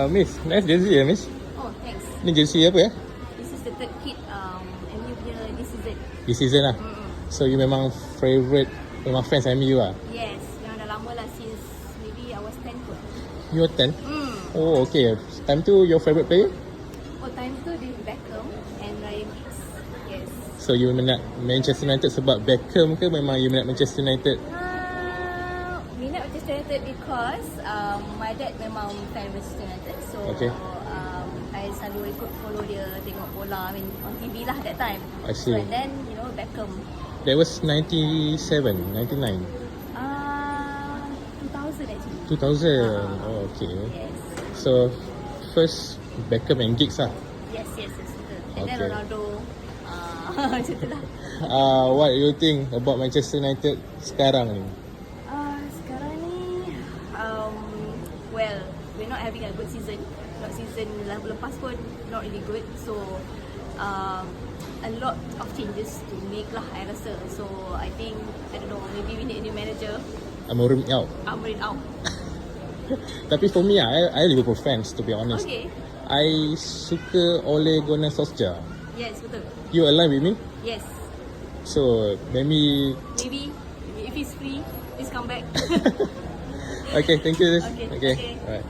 Miss, nice jersey ya, Miss. Oh, thanks. Ni jersey apa ya? This is the third kit. MU punya this season. This season lah. So you memang favourite, memang fans MU lah. Yes, yang dah lama lah since maybe I was 10 kot. You're 10? Oh, okay. Time tu your favourite player? Oh, time tu David Beckham and Ryan Giggs. Yes. So you minat Manchester United sebab Beckham ke memang you minat Manchester United? Minat Manchester United because my dad memang fan Manchester United. So Okay. I selalu ikut follow dia tengok bola. I mean on TV lah that time. I see. So, and then you know Beckham. That was 97, 99. 2000 actually. 2000. Oh, okay. Yes. So first Beckham and Giggs lah. Yes, betul. And then Okay. Ronaldo. Macam tu lah. What you think about Manchester United sekarang ni? Sekarang ni, well, we're not having a good season. Not season lepas pun not really good. So, a lot of changes to make lah, I rasa. So, I think, I don't know, maybe we need a new manager. Amorim out. Amorim out. Tapi for me, I Liverpool fans to be honest. Okay. I suka Ole Gunnar Solskjaer. Yes, betul. You align with me? Yes. So maybe. Maybe if he's free, please come back. Okay, thank you. Okay. Alright.